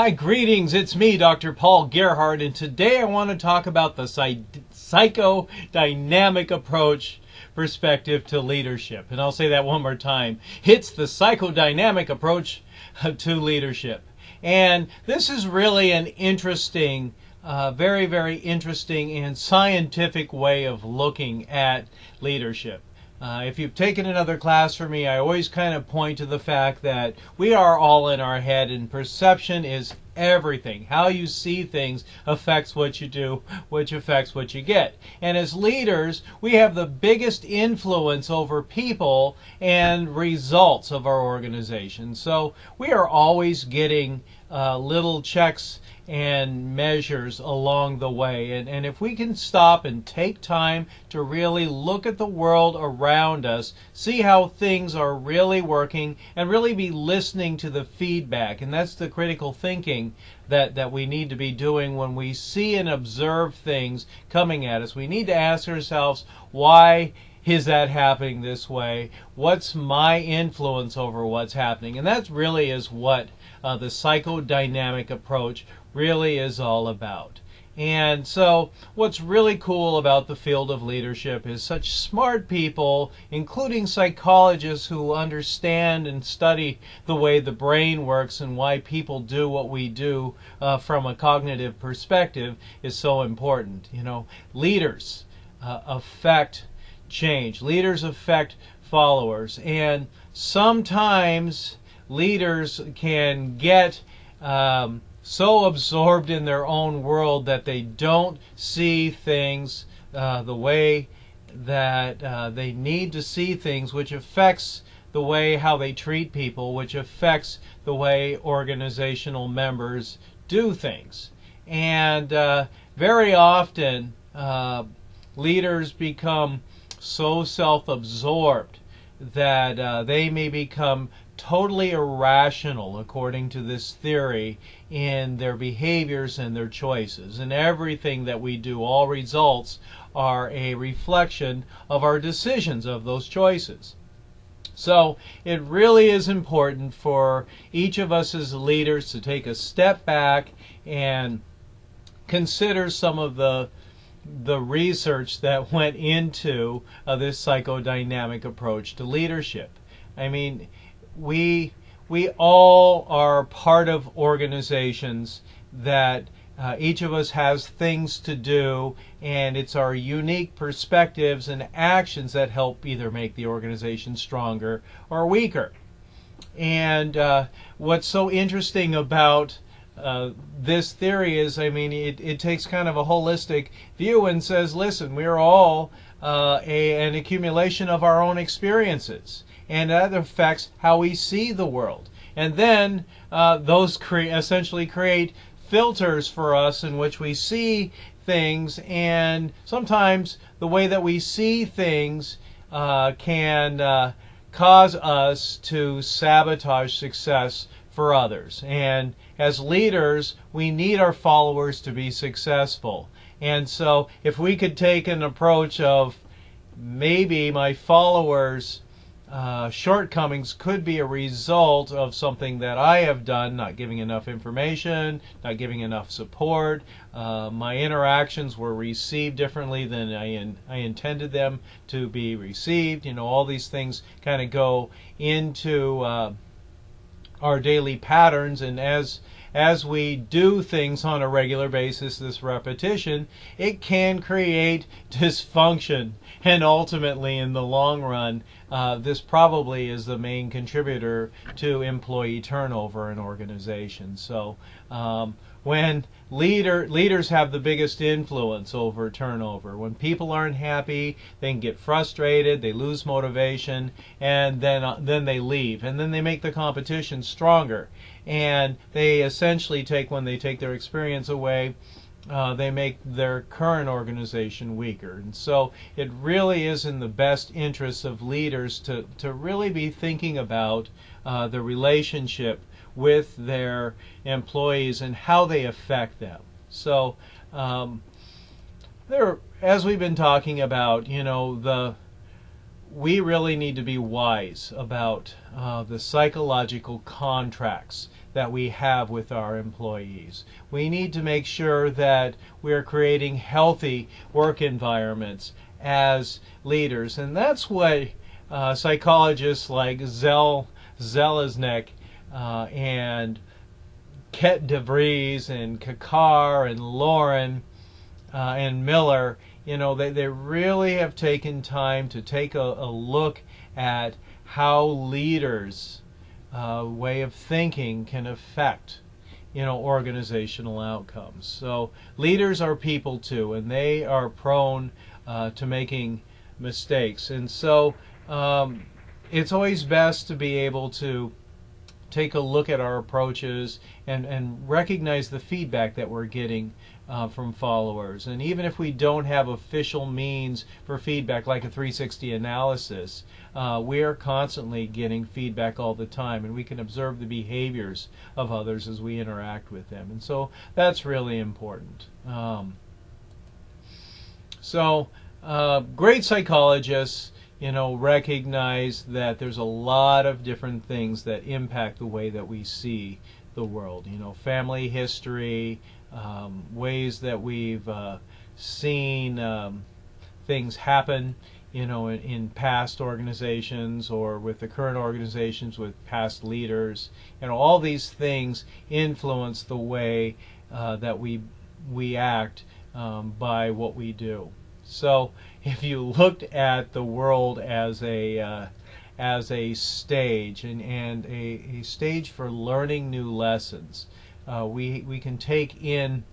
Hi, greetings. It's me, Dr. Paul Gerhardt, and today I want to talk about the psychodynamic approach perspective to leadership. And I'll say that one more time. It's the psychodynamic approach to leadership. And this is really an interesting, very, very interesting and scientific way of looking at leadership. If you've taken another class from me, I always kind of point to the fact that we are all in our head, and perception is everything. How you see things affects what you do, which affects what you get. And as leaders, we have the biggest influence over people and results of our organization. So we are always getting little checks and measures along the way. And if we can stop and take time to really look at the world around us, see how things are really working, and really be listening to the feedback. And that's the critical thinking that we need to be doing when we see and observe things coming at us. We need to ask ourselves, why is that happening this way? What's my influence over what's happening? And that really is what the psychodynamic approach really is all about. And so what's really cool about the field of leadership is such smart people, including psychologists who understand and study the way the brain works and why people do what we do from a cognitive perspective is so important. You know, leaders affect change. Leaders affect followers. And sometimes leaders can get so absorbed in their own world that they don't see things the way that they need to see things, which affects the way how they treat people, which affects the way organizational members do things. And very often leaders become so self-absorbed that they may become totally irrational, according to this theory, in their behaviors and their choices. And everything that we do, all results are a reflection of our decisions of those choices. So it really is important for each of us as leaders to take a step back and consider some of the research that went into this psychodynamic approach to leadership. I mean, we all are part of organizations that each of us has things to do, and it's our unique perspectives and actions that help either make the organization stronger or weaker. And what's so interesting about this theory is, I mean, it takes kind of a holistic view and says, listen, we're all an accumulation of our own experiences, and that affects how we see the world. And then those essentially create filters for us in which we see things, and sometimes the way that we see things can cause us to sabotage success for others. And as leaders, we need our followers to be successful. And so if we could take an approach of maybe my followers' shortcomings could be a result of something that I have done, not giving enough information, not giving enough support, my interactions were received differently than I intended them to be received. You know, all these things kind of go into our daily patterns, and as we do things on a regular basis, this repetition, it can create dysfunction. And ultimately, in the long run, this probably is the main contributor to employee turnover in organizations. So when leaders have the biggest influence over turnover, when people aren't happy, they can get frustrated, they lose motivation, and then they leave. And then they make the competition stronger. And they essentially when they take their experience away, they make their current organization weaker. And so it really is in the best interest of leaders to really be thinking about the relationship with their employees and how they affect them. So as we've been talking about, you know, we really need to be wise about the psychological contracts that we have with our employees. We need to make sure that we're creating healthy work environments as leaders, and that's what psychologists like Zelaznik and Ket DeVries and Kakar and Lauren and Miller, they really have taken time to take a look at how leaders' way of thinking can affect organizational outcomes. So leaders are people too, and they are prone to making mistakes. And so it's always best to be able to take a look at our approaches and recognize the feedback that we're getting from followers. And even if we don't have official means for feedback like a 360 analysis, we are constantly getting feedback all the time, and we can observe the behaviors of others as we interact with them. And so that's really important. Great psychologists recognize that there's a lot of different things that impact the way that we see the world. Family history, ways that we've seen things happen, in past organizations or with the current organizations with past leaders. All these things influence the way that we act by what we do. So if you looked at the world as a stage and a stage for learning new lessons, we can take in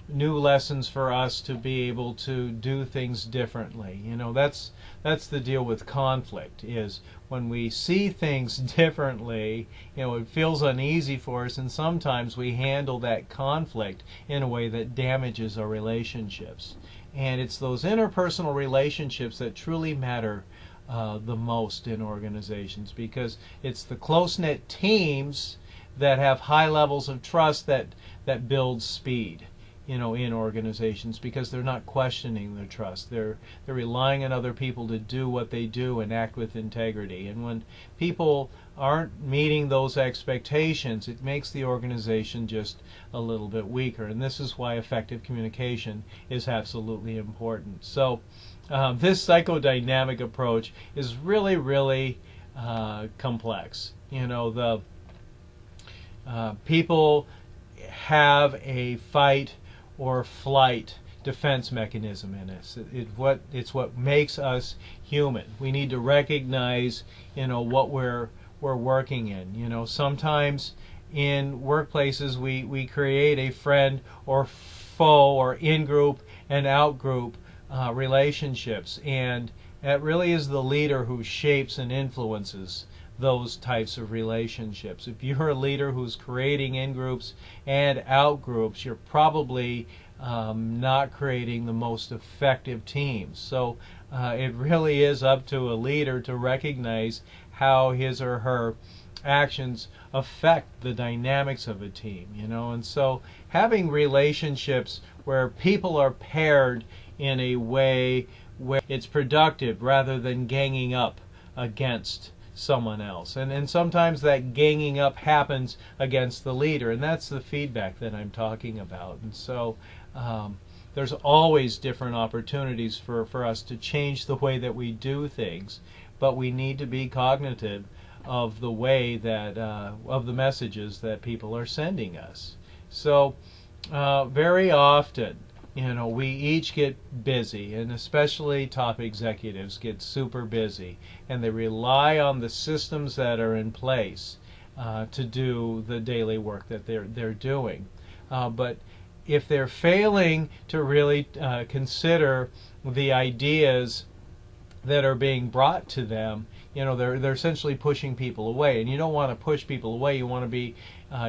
new lessons for us to be able to do things differently. That's the deal with conflict, is when we see things differently, it feels uneasy for us, and sometimes we handle that conflict in a way that damages our relationships. And it's those interpersonal relationships that truly matter the most in organizations, because it's the close-knit teams that have high levels of trust that build speed in organizations, because they're not questioning their trust. They're relying on other people to do what they do and act with integrity. And when people aren't meeting those expectations, it makes the organization just a little bit weaker. And this is why effective communication is absolutely important. So this psychodynamic approach is really, really complex. The people have a fight or flight defense mechanism in us. It's what makes us human. We need to recognize what we're working in. Sometimes in workplaces we create a friend or foe or in-group and out-group relationships, and it really is the leader who shapes and influences those types of relationships. If you're a leader who's creating in-groups and out-groups, you're probably not creating the most effective teams. So it really is up to a leader to recognize how his or her actions affect the dynamics of a team, and so having relationships where people are paired in a way where it's productive rather than ganging up against someone else. And sometimes that ganging up happens against the leader, and that's the feedback that I'm talking about. And so there's always different opportunities for us to change the way that we do things, but we need to be cognitive of the way that of the messages that people are sending us. So very often we each get busy, and especially top executives get super busy, and they rely on the systems that are in place to do the daily work that they're doing. But if they're failing to really consider the ideas that are being brought to them, they're essentially pushing people away. And you don't want to push people away. You want to be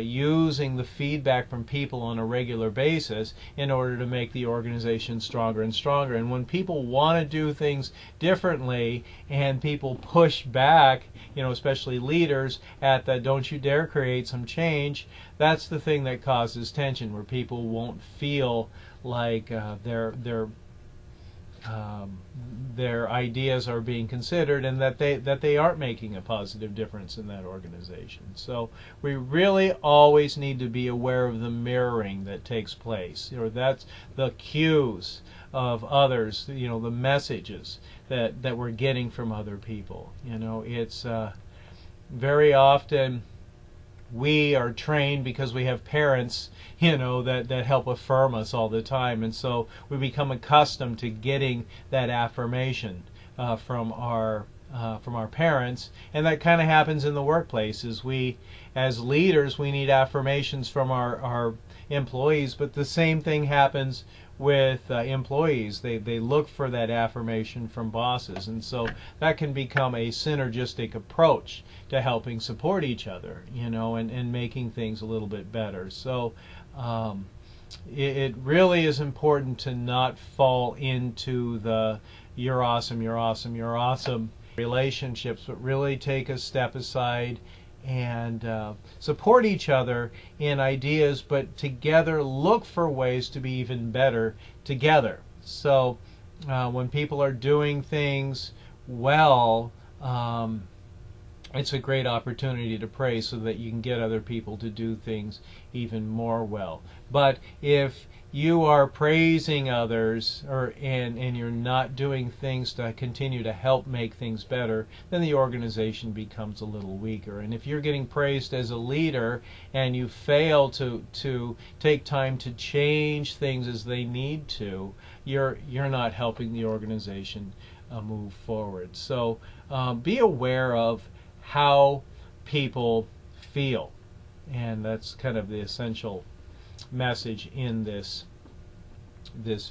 using the feedback from people on a regular basis in order to make the organization stronger and stronger. And when people want to do things differently and people push back, especially leaders, at that don't you dare create some change, that's the thing that causes tension, where people won't feel like they're their ideas are being considered, and that they aren't making a positive difference in that organization. So we really always need to be aware of the mirroring that takes place. That's the cues of others, the messages that we're getting from other people. It's very often we are trained because we have parents, that help affirm us all the time, and so we become accustomed to getting that affirmation from our parents, and that kind of happens in the workplace. As leaders, we need affirmations from our employees, but the same thing happens with employees. They look for that affirmation from bosses, and so that can become a synergistic approach to helping support each other, and making things a little bit better. So it really is important to not fall into the "you're awesome, you're awesome, you're awesome" relationships, but really take a step aside and support each other in ideas, but together look for ways to be even better together. So when people are doing things well, it's a great opportunity to pray so that you can get other people to do things even more well. But if you are praising others and you're not doing things to continue to help make things better, then the organization becomes a little weaker. And if you're getting praised as a leader and you fail to take time to change things as they need to, you're not helping the organization move forward. So be aware of how people feel, and that's kind of the essential message in this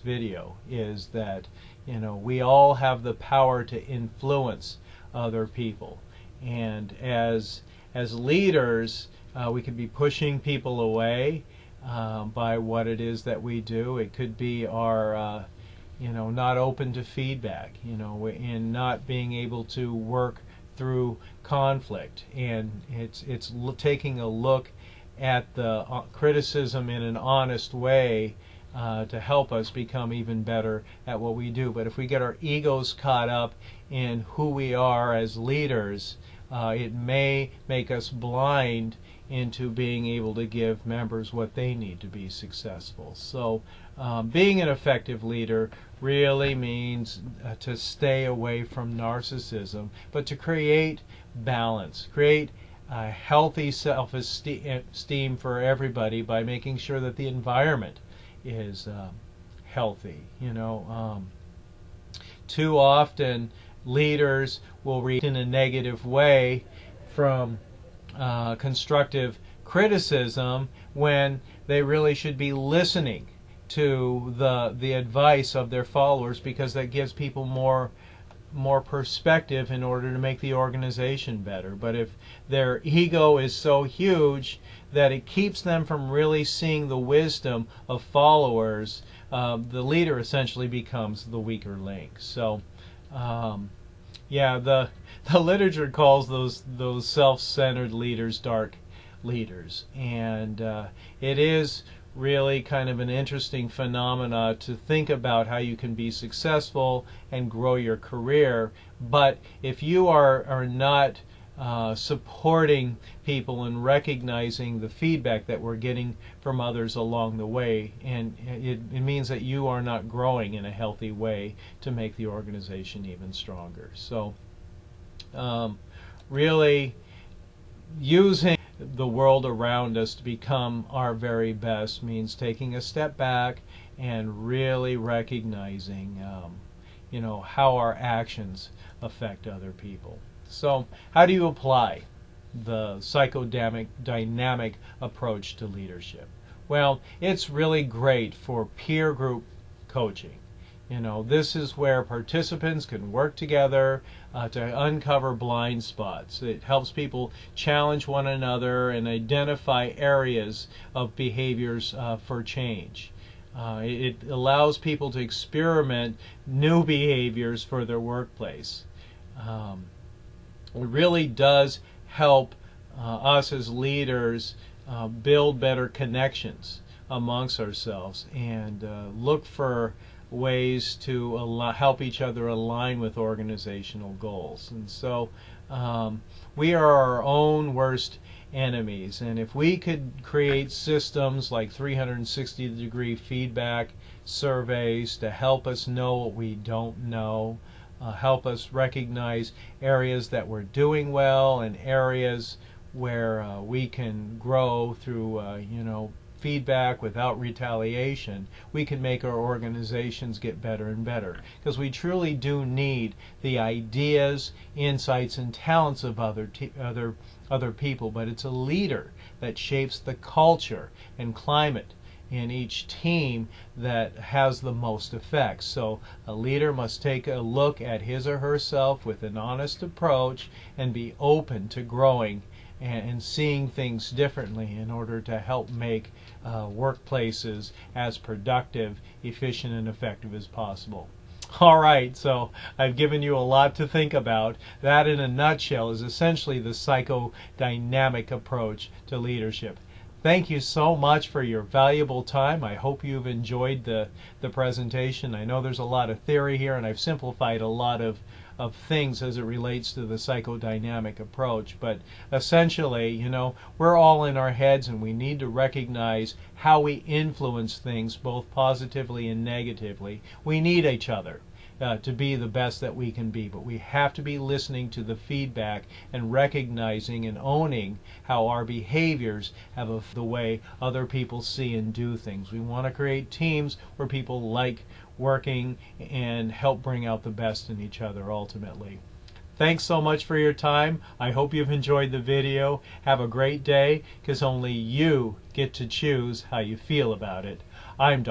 video, is that we all have the power to influence other people, and as leaders we could be pushing people away by what it is that we do. It could be our not open to feedback, and not being able to work through conflict, and it's taking a look at the criticism in an honest way to help us become even better at what we do. But if we get our egos caught up in who we are as leaders, it may make us blind into being able to give members what they need to be successful. So being an effective leader really means to stay away from narcissism, but to create balance, create a healthy self-esteem for everybody by making sure that the environment is healthy. Too often leaders will react in a negative way from constructive criticism when they really should be listening to the advice of their followers, because that gives people more perspective in order to make the organization better. But if their ego is so huge that it keeps them from really seeing the wisdom of followers, the leader essentially becomes the weaker link. So the literature calls those self-centered leaders dark leaders, and it is really kind of an interesting phenomena to think about how you can be successful and grow your career. But if you are not supporting people and recognizing the feedback that we're getting from others along the way, and it means that you are not growing in a healthy way to make the organization even stronger. So really using the world around us to become our very best means taking a step back and really recognizing how our actions affect other people. So how do you apply the psychodynamic approach to leadership? Well, it's really great for peer group coaching. This is where participants can work together to uncover blind spots. It helps people challenge one another and identify areas of behaviors for change. It allows people to experiment new behaviors for their workplace. It really does help us as leaders build better connections amongst ourselves and look for ways to help each other align with organizational goals. And so we are our own worst enemies, and if we could create systems like 360-degree feedback surveys to help us know what we don't know, help us recognize areas that we're doing well and areas where we can grow through feedback without retaliation, we can make our organizations get better and better, because we truly do need the ideas, insights, and talents of other people, but it's a leader that shapes the culture and climate in each team that has the most effect. So a leader must take a look at his or herself with an honest approach and be open to growing and seeing things differently in order to help make workplaces as productive, efficient, and effective as possible. All right, so I've given you a lot to think about. That, in a nutshell, is essentially the psychodynamic approach to leadership. Thank you so much for your valuable time. I hope you've enjoyed the presentation. I know there's a lot of theory here, and I've simplified a lot of things as it relates to the psychodynamic approach. But essentially, we're all in our heads, and we need to recognize how we influence things both positively and negatively. We need each other to be the best that we can be, but we have to be listening to the feedback and recognizing and owning how our behaviors have the way other people see and do things. We want to create teams where people like working and help bring out the best in each other ultimately. Thanks so much for your time. I hope you've enjoyed the video. Have a great day, because only you get to choose how you feel about it. I'm Dr.